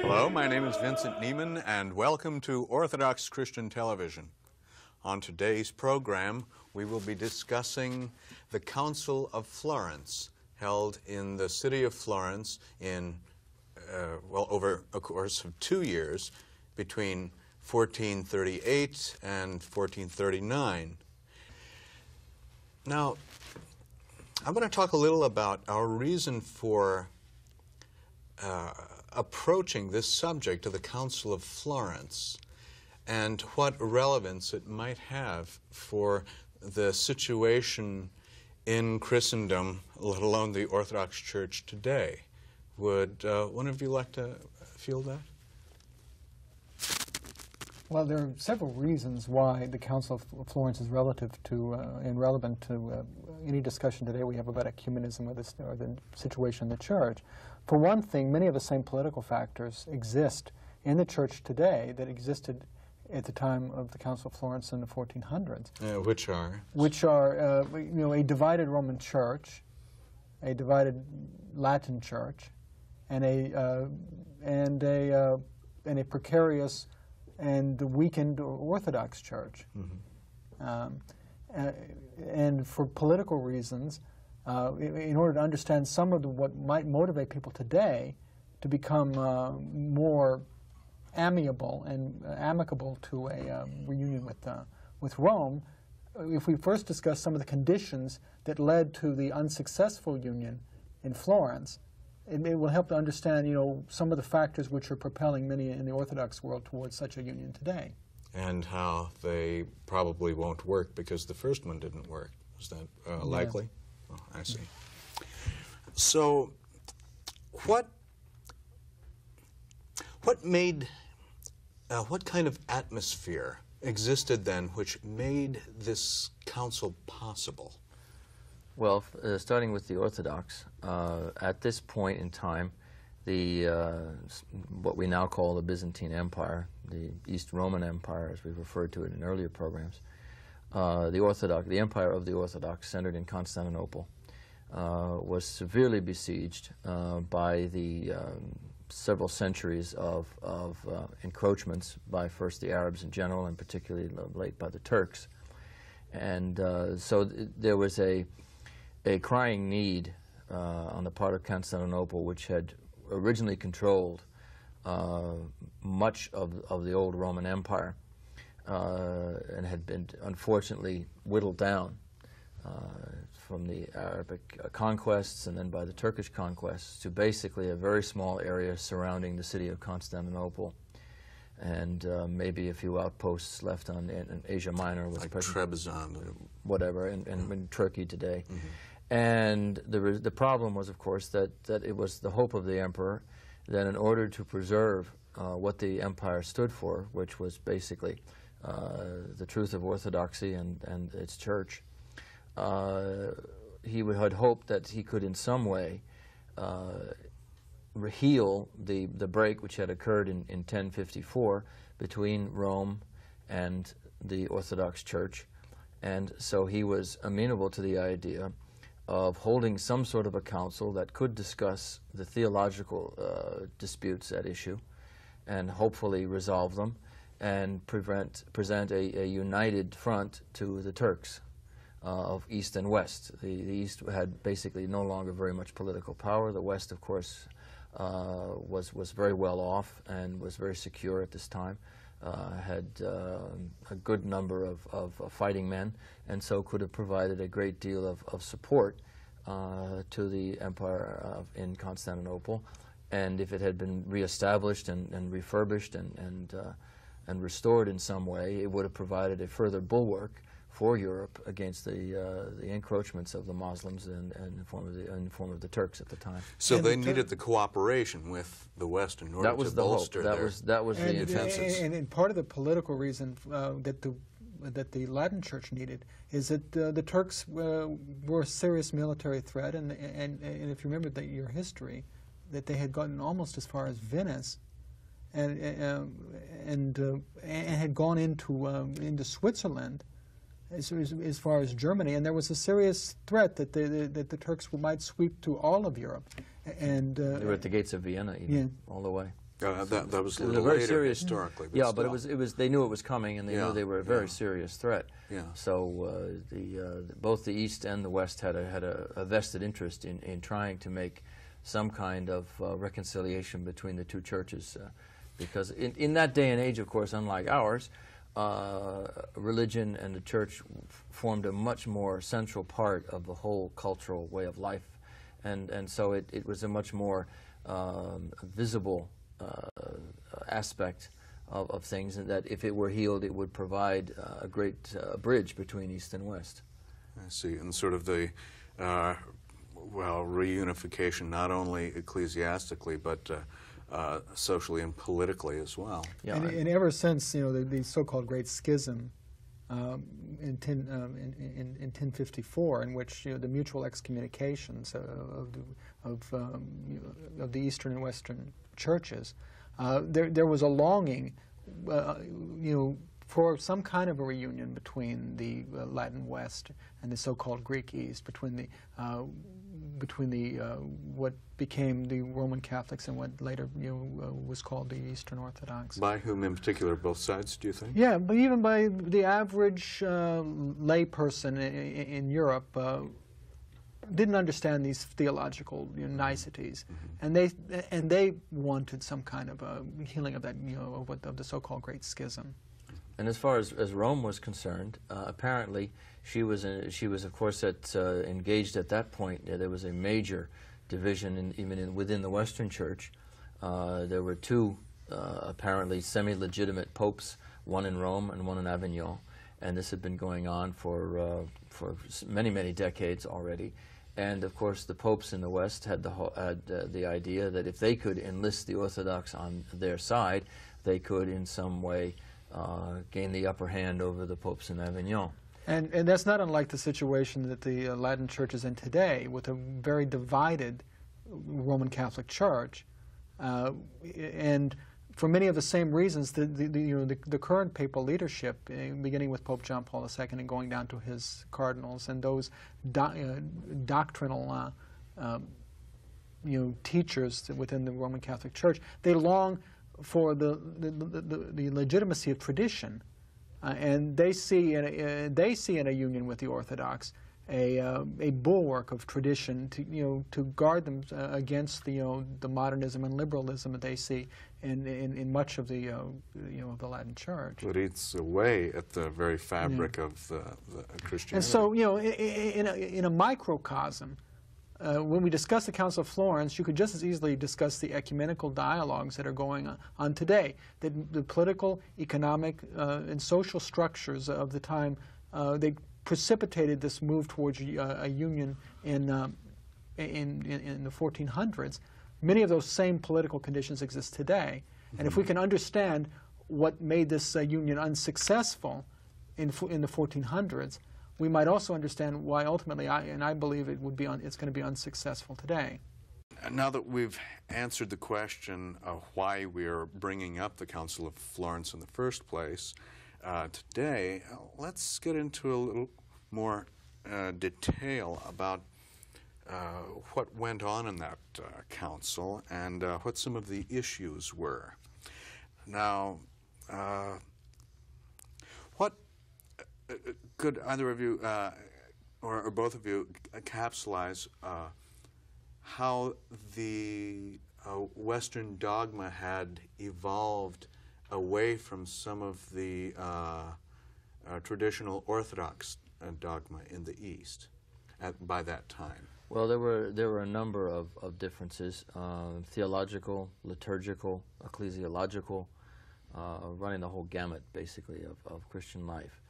Hello, my name is Vincent Neiman, and welcome to Orthodox Christian Television. On today's program, we will be discussing the Council of Florence, held in the city of Florence in, over a course of 2 years, between 1438 and 1439. Now, I'm going to talk a little about our reason for approaching this subject of the Council of Florence and what relevance it might have for the situation in Christendom, let alone the Orthodox Church today. Would one of you like to field that? Well, there are several reasons why the Council of Florence is relative to and relevant to any discussion today we have about ecumenism or the situation in the Church. For one thing, many of the same political factors exist in the Church today that existed at the time of the Council of Florence in the 1400s. Which are? Which are, a divided Roman Church, a divided Latin Church, and a precarious and the weakened Orthodox Church. Mm-hmm. And for political reasons, in order to understand some of what might motivate people today to become more amiable and amicable to a reunion with Rome, if we first discuss some of the conditions that led to the unsuccessful union in Florence, it will help to understand, some of the factors which are propelling many in the Orthodox world towards such a union today. And how they probably won't work because the first one didn't work. Is that likely? Oh, I see. So, what kind of atmosphere existed then which made this council possible? Well, starting with the Orthodox, at this point in time, what we now call the Byzantine Empire, the East Roman Empire, as we've referred to it in earlier programs, the Empire of the Orthodox, centered in Constantinople, was severely besieged by the several centuries of encroachments by first the Arabs in general, and particularly late by the Turks. And so there was a crying need on the part of Constantinople, which had originally controlled much of the old Roman Empire and had been unfortunately whittled down from the Arabic conquests and then by the Turkish conquests to basically a very small area surrounding the city of Constantinople, and maybe a few outposts left in Asia Minor, like Trebizond, whatever, in Turkey today. Mm-hmm. And the problem was, of course, that it was the hope of the emperor that in order to preserve what the empire stood for, which was basically the truth of orthodoxy and its church, he had hoped that he could in some way heal the break which had occurred in 1054 between Rome and the Orthodox Church. And so he was amenable to the idea of holding some sort of a council that could discuss the theological disputes at issue and hopefully resolve them and present a united front to the Turks of East and West. The East had basically no longer very much political power. The West, of course, was very well off and was very secure at this time. Had a good number of fighting men, and so could have provided a great deal of support to the empire in Constantinople. And if it had been reestablished and refurbished and restored in some way, it would have provided a further bulwark for Europe against the encroachments of the Muslims in the form of the Turks at the time. So they needed the cooperation with the West in order to bolster their defenses. That was the intention. And part of the political reason that the Latin Church needed is that the Turks were a serious military threat, and if you remember your history, that they had gotten almost as far as Venice, and had gone into Switzerland, as far as Germany, and there was a serious threat that the Turks might sweep to all of Europe, and they were at the gates of Vienna, even, all the way. That was a It was little very later serious, historically. yeah, still. but it was. They knew it was coming, and they knew they were a very serious threat. Yeah. So both the East and the West had a vested interest in trying to make some kind of reconciliation between the two churches, because in that day and age, of course, unlike ours, religion and the church formed a much more central part of the whole cultural way of life, and so it was a much more visible aspect of things, and that if it were healed, it would provide a great bridge between East and West. I see, and sort of the reunification, not only ecclesiastically but socially and politically as well. Yeah, and ever since the so-called Great Schism in 1054, in which the mutual excommunications of the Eastern and Western churches, there was a longing, for some kind of a reunion between the Latin West and the so-called Greek East, between the what became the Roman Catholics and what later was called the Eastern Orthodox. By whom in particular? Both sides, do you think? Yeah, but even by the average layperson in Europe didn't understand these theological niceties, and they wanted some kind of a healing of that of the so-called Great Schism. And as far as Rome was concerned, apparently she was of course engaged at that point. There was a major division within the Western Church. There were two apparently semi-legitimate popes, one in Rome and one in Avignon, and this had been going on for many decades already. And of course, the popes in the West had the idea that if they could enlist the Orthodox on their side, they could in some way gain the upper hand over the popes in Avignon. And that's not unlike the situation that the Latin Church is in today, with a very divided Roman Catholic Church, and for many of the same reasons, the current papal leadership, beginning with Pope John Paul II and going down to his cardinals and those doctrinal teachers within the Roman Catholic Church, they long for the legitimacy of tradition, and they see in a union with the Orthodox a bulwark of tradition to guard them against the modernism and liberalism that they see in much of the the Latin Church. It eats away at the very fabric of the Christianity. And so in a microcosm, when we discuss the Council of Florence, you could just as easily discuss the ecumenical dialogues that are going on today. The political, economic, and social structures of the time, they precipitated this move towards a union in the 1400s. Many of those same political conditions exist today. And if we can understand what made this union unsuccessful in the 1400s, we might also understand why ultimately, I believe it's going to be unsuccessful today. Now that we've answered the question of why we're bringing up the Council of Florence in the first place, today, let's get into a little more detail about what went on in that council and what some of the issues were. Now, what could either of you or both of you capsulize how the Western dogma had evolved away from some of the traditional Orthodox dogma in the East by that time? Well, there were a number of differences: theological, liturgical, ecclesiological, running the whole gamut, basically, of Christian life.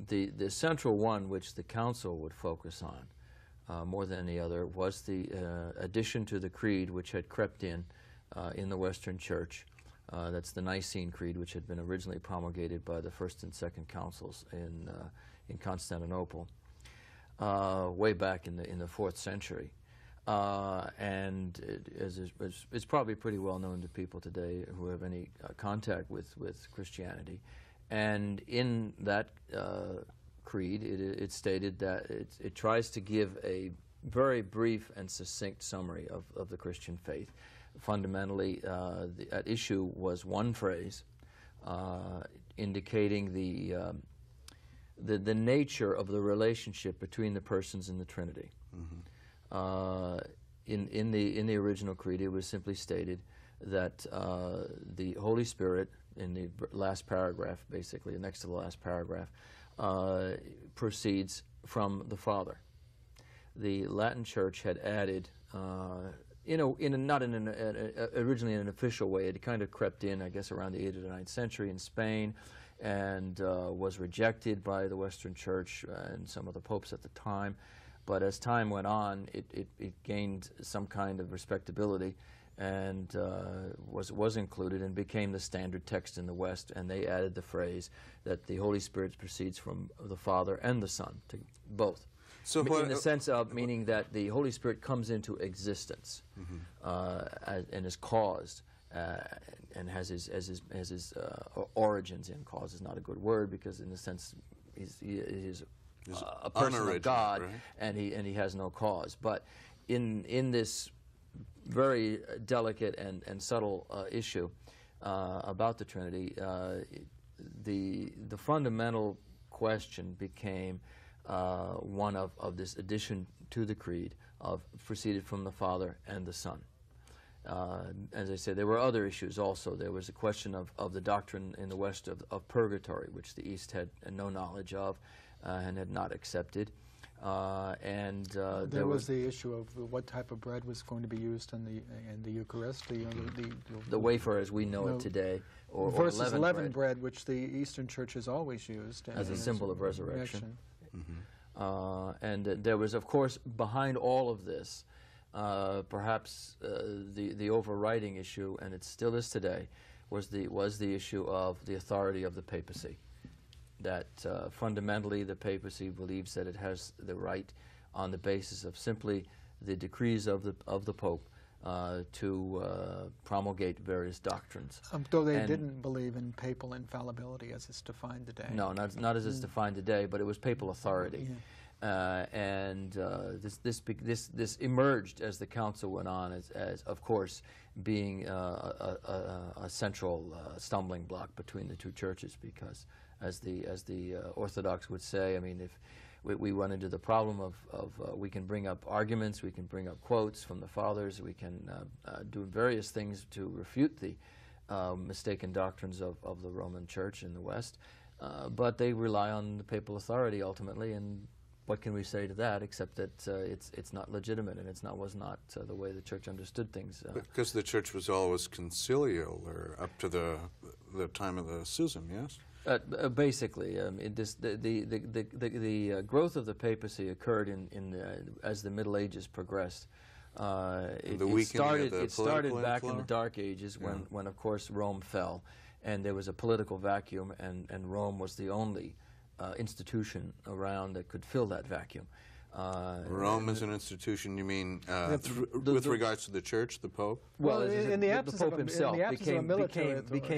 The central one, which the Council would focus on more than any other, was the addition to the Creed, which had crept in the Western Church. That's the Nicene Creed, which had been originally promulgated by the First and Second Councils in Constantinople, way back in the 4th century. And it's probably pretty well known to people today who have any contact with Christianity. And in that creed, it stated that it tries to give a very brief and succinct summary of the Christian faith. fundamentally, at issue was one phrase indicating the nature of the relationship between the persons in the Trinity. In the original creed, it was simply stated that the Holy Spirit, in the last paragraph, basically next to the last paragraph, proceeds from the Father. The Latin Church had added, not originally in an official way. It kind of crept in, I guess, around the 8th or the 9th century in Spain, and was rejected by the Western Church and some of the popes at the time. But as time went on, it gained some kind of respectability, and was included and became the standard text in the West. And they added the phrase that the Holy Spirit proceeds from the Father and the Son, to both. So in the sense of meaning that the Holy Spirit comes into existence and is caused and has his origins in. Cause is not a good word, because in a sense he is a person of God, right? and he has no cause. But in this very delicate and subtle issue about the Trinity, the fundamental question became one of this addition to the creed of proceeded from the Father and the Son. As I said, there were other issues also. There was a question of the doctrine in the West of purgatory, which the East had no knowledge of and had not accepted. There was the issue of what type of bread was going to be used in the Eucharist, the wafer as we know it today, or versus leavened bread, which the Eastern Church has always used as a symbol of resurrection. And there was, of course, behind all of this, perhaps the overriding issue, and it still is today, was the issue of the authority of the papacy. That fundamentally the papacy believes that it has the right, on the basis of simply the decrees of the Pope, to promulgate various doctrines. Though they didn't believe in papal infallibility as it's defined today. No, not as it's defined today, but it was papal authority. This emerged as the council went on as of course, being a central stumbling block between the two churches, because as the Orthodox would say, I mean, if we run into the problem of we can bring up arguments, we can bring up quotes from the Fathers, we can do various things to refute the mistaken doctrines of the Roman Church in the West, but they rely on the papal authority ultimately, and what can we say to that except that it's not legitimate, and was not the way the Church understood things. Because the Church was always concilial, or up to the time of the schism, yes? Basically, the growth of the papacy occurred as the Middle Ages progressed. It started back in the Dark Ages when, of course, Rome fell, and there was a political vacuum, and Rome was the only institution around that could fill that vacuum. Rome is an institution, you mean, with regards to the Church, the Pope? Well, in the absence the Pope himself became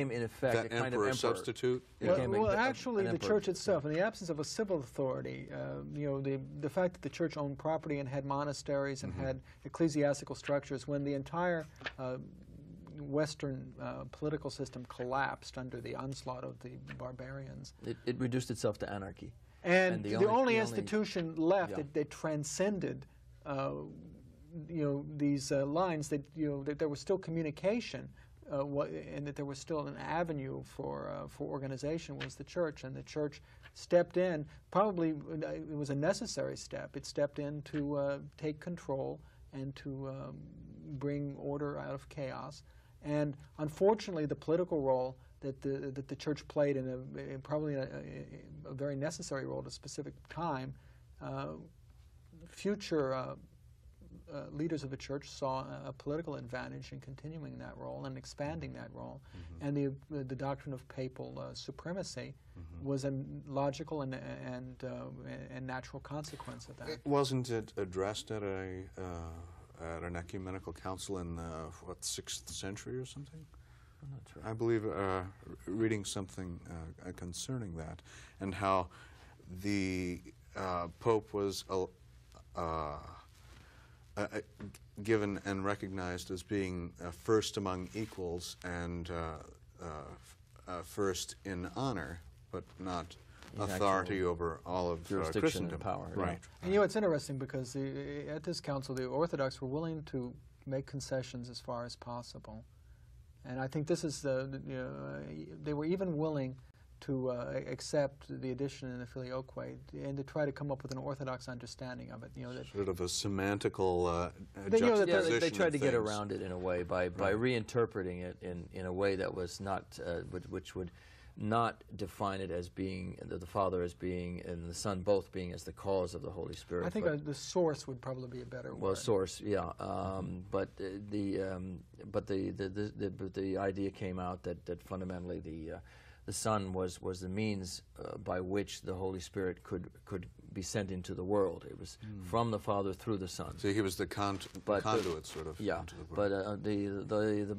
in effect a kind of emperor substitute? Well, actually, the Church itself, in the absence of a civil authority, the fact that the Church owned property and had monasteries and had ecclesiastical structures, when the entire Western political system collapsed under the onslaught of the barbarians, it reduced itself to anarchy. And the only institution left that transcended, these lines, that there was still communication, and that there was still an avenue for organization, was the Church. And the Church stepped in. Probably it was a necessary step. It stepped in to take control and to bring order out of chaos. And unfortunately, the political role that the Church played in probably a very necessary role at a specific time, future leaders of the Church saw a political advantage in continuing that role and expanding that role, and the doctrine of papal supremacy was a logical and natural consequence of that. Wasn't it addressed at an ecumenical council in the 6th century or something? I'm not sure. I believe reading something concerning that, and how the Pope was given and recognized as being first among equals and first in honor, but not authority over all of jurisdiction Christendom. and power. Right. And you know, it's interesting because at this council, the Orthodox were willing to make concessions as far as possible. And I think this is they were even willing to accept the addition in the filioque and to try to come up with an Orthodox understanding of it. You know, that Sort of a semantical juxtaposition. They tried to get around it in a way by reinterpreting it in a way that was not, which would not define it as being the Father as being and the Son both being as the cause of the Holy Spirit. I think the source would probably be a better word. Well, source, yeah. But the idea came out that fundamentally the Son was the means by which the Holy Spirit could be sent into the world. It was from the Father through the Son. So he was the conduit, sort of. Yeah, into the world.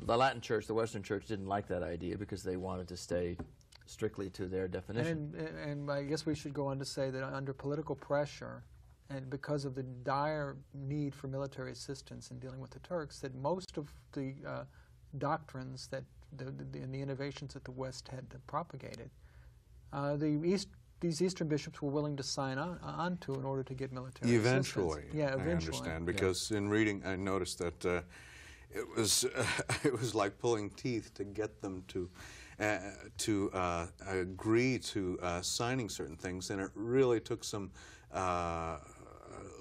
But the Latin Church, the Western Church, didn't like that idea because they wanted to stay strictly to their definition. And I guess we should go on to say that under political pressure and because of the dire need for military assistance in dealing with the Turks, that most of the doctrines that and the innovations that the West had propagated, these Eastern bishops were willing to sign on to in order to get military eventually, assistance. Yeah, eventually. I understand, because in reading I noticed that it was like pulling teeth to get them to agree to signing certain things, and it really took some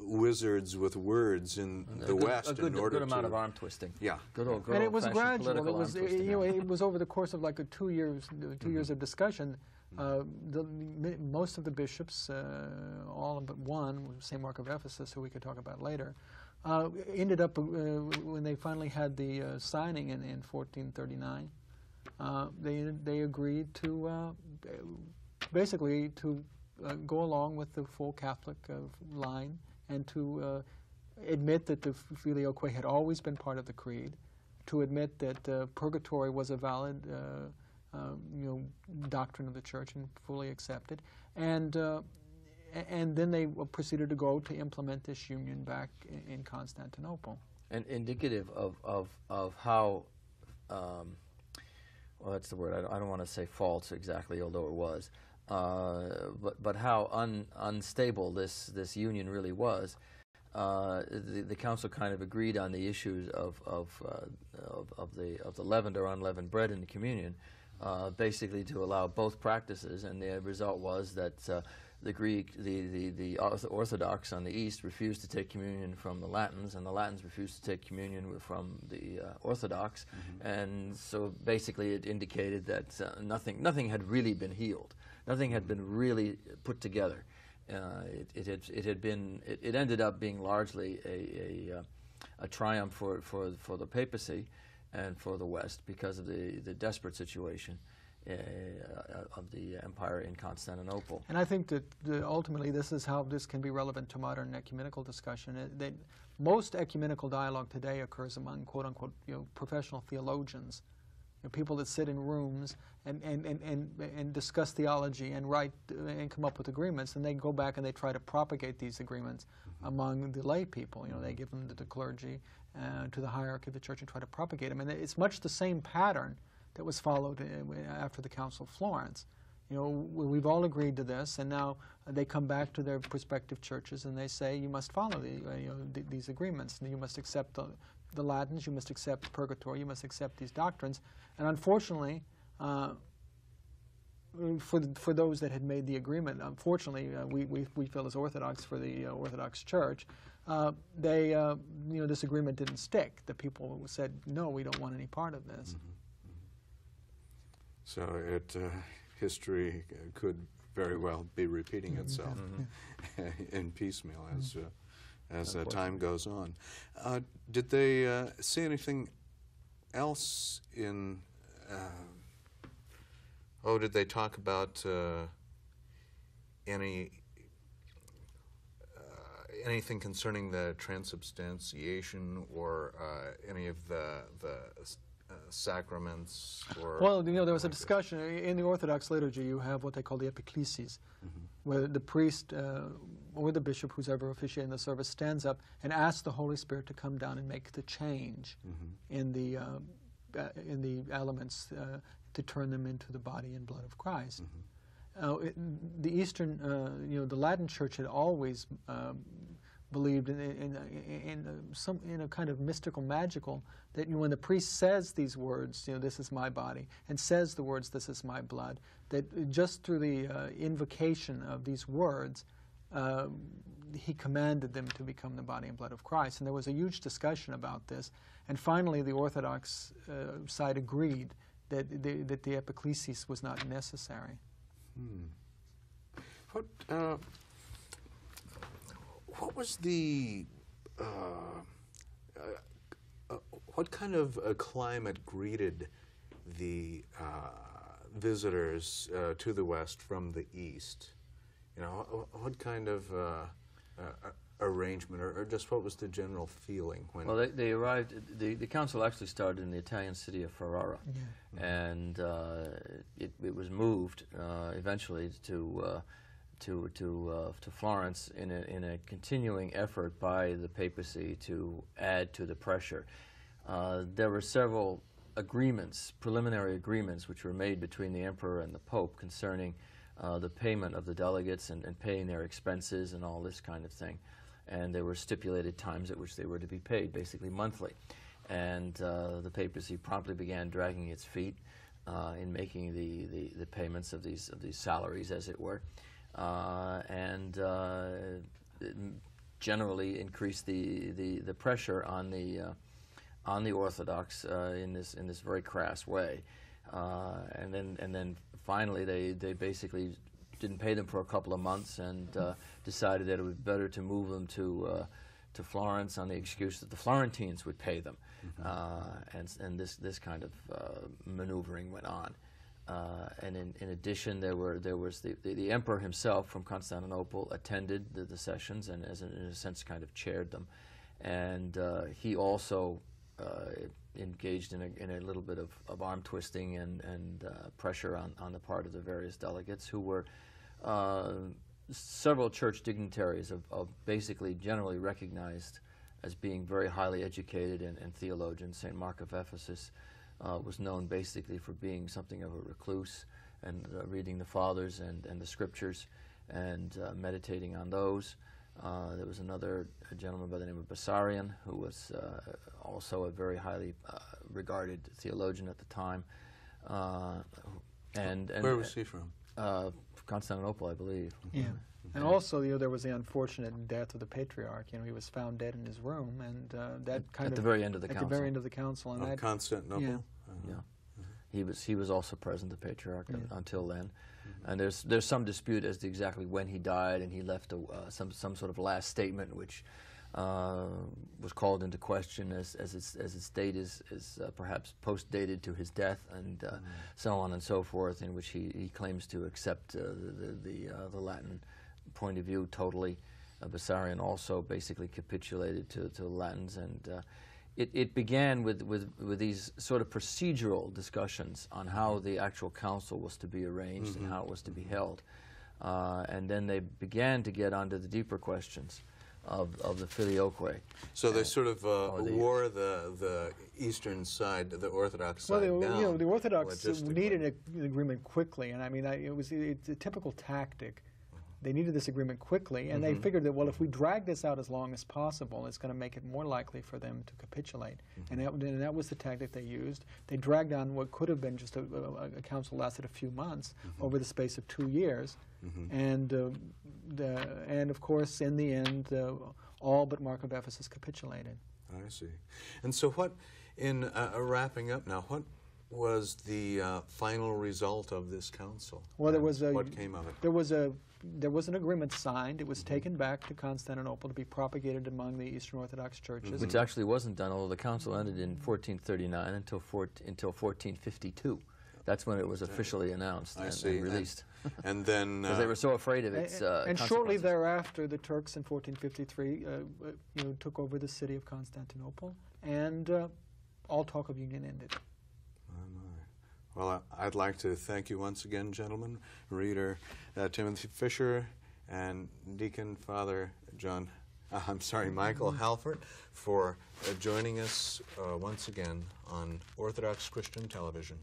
wizards with words in the West a good order amount to, of arm twisting. Yeah, good old and it was gradual. It was it was over the course of like 2 years, 2 years of discussion. Most of the bishops, all but one, St. Mark of Ephesus, who we could talk about later, ended up when they finally had the signing in 1439. They agreed to basically to go along with the full Catholic line and to admit that the filioque had always been part of the creed, to admit that purgatory was a valid doctrine of the Church and fully accepted, and then they proceeded to go to implement this union back in Constantinople. And indicative of how. Well, that's the word. I don't want to say false exactly, although it was, but how unstable this union really was. The council kind of agreed on the issues of the leavened or unleavened bread in the communion, basically to allow both practices, and the result was that the Orthodox on the East refused to take communion from the Latins, and the Latins refused to take communion from the Orthodox, and so basically it indicated that nothing had really been healed, nothing had been really put together. It ended up being largely a triumph for the papacy and for the West because of the desperate situation of the empire in Constantinople. And I think that ultimately this is how this can be relevant to modern ecumenical discussion. That most ecumenical dialogue today occurs among quote-unquote professional theologians, people that sit in rooms and discuss theology and write and come up with agreements, and they go back and they try to propagate these agreements among the lay people. They give them to the clergy, to the hierarchy of the Church, and try to propagate them. And it's much the same pattern that was followed after the Council of Florence. We've all agreed to this, and now they come back to their respective churches and they say, you must follow these agreements, and you must accept the Latins, you must accept purgatory, you must accept these doctrines. And unfortunately, for those that had made the agreement, unfortunately, we feel as Orthodox for the Orthodox Church, this agreement didn't stick. The people said, no, we don't want any part of this. So history could very well be repeating itself in piecemeal as time goes on. Did they see anything else in? Did they talk about anything concerning the transubstantiation or any of the sacraments? Well, there was a discussion. In the Orthodox liturgy, you have what they call the epiclesis, where the priest or the bishop, who's ever officiating the service, stands up and asks the Holy Spirit to come down and make the change in the elements to turn them into the body and blood of Christ. The Eastern, the Latin Church had always believed in a kind of mystical, magical, that when the priest says these words, this is my body, and says the words, this is my blood, that just through the invocation of these words, he commanded them to become the body and blood of Christ. And there was a huge discussion about this. And finally, the Orthodox side agreed that the epiclesis was not necessary. What was the what kind of climate greeted the visitors to the West from the East? What kind of arrangement, or just what was the general feeling when? Well, they arrived. The council actually started in the Italian city of Ferrara, and it was moved eventually to Florence in a continuing effort by the papacy to add to the pressure. There were several agreements, preliminary agreements, which were made between the emperor and the pope concerning the payment of the delegates and paying their expenses and all this kind of thing. And there were stipulated times at which they were to be paid, basically monthly. And the papacy promptly began dragging its feet in making the payments of these salaries, as it were. And generally increased the pressure on the Orthodox in this very crass way, and then finally they basically didn't pay them for a couple of months and decided that it was better to move them to Florence on the excuse that the Florentines would pay them, and this kind of maneuvering went on. And in addition, there was the emperor himself from Constantinople attended the sessions and, in a sense, kind of chaired them, and he also engaged in a little bit of arm twisting and pressure on the part of the various delegates, who were several church dignitaries of basically generally recognized as being very highly educated and theologians. St. Mark of Ephesus was known basically for being something of a recluse and reading the Fathers and the Scriptures and meditating on those. There was another gentleman by the name of Bessarion, who was also a very highly regarded theologian at the time. And where was he from? Constantinople, I believe. Yeah. And also, there was the unfortunate death of the patriarch. He was found dead in his room, and that kind at the very end of the council. At the very end of the council, and that Constantinople. Yeah. He was also present, the patriarch, until then. And there's some dispute as to exactly when he died, and he left some sort of last statement which was called into question as its date is perhaps post-dated to his death, and so on and so forth, in which he claims to accept the Latin point of view totally. Bessarion also basically capitulated to the Latins, and it began with these sort of procedural discussions on how the actual council was to be arranged and how it was to be held. And then they began to get onto the deeper questions of the filioque. So they sort of wore the eastern side, the Orthodox side down. The Orthodox needed an agreement quickly, and I mean, it's a typical tactic. They needed this agreement quickly, and they figured that, well, if we drag this out as long as possible, it's going to make it more likely for them to capitulate. And that was the tactic they used. They dragged on what could have been just a council lasted a few months over the space of 2 years. And of course, in the end, all but Mark of Ephesus capitulated. I see. And so what, in wrapping up now, what was the final result of this council? Well, what came of it? There was an agreement signed. It was taken back to Constantinople to be propagated among the Eastern Orthodox churches. Which actually wasn't done, although the council ended in 1439 until 1452. That's when it was officially announced and released. And then because they were so afraid of its and shortly thereafter, the Turks in 1453 took over the city of Constantinople, and all talk of union ended. Well, I'd like to thank you once again, gentlemen, Reader Timothy Fisher and Deacon Father Michael Halford, for joining us once again on Orthodox Christian Television.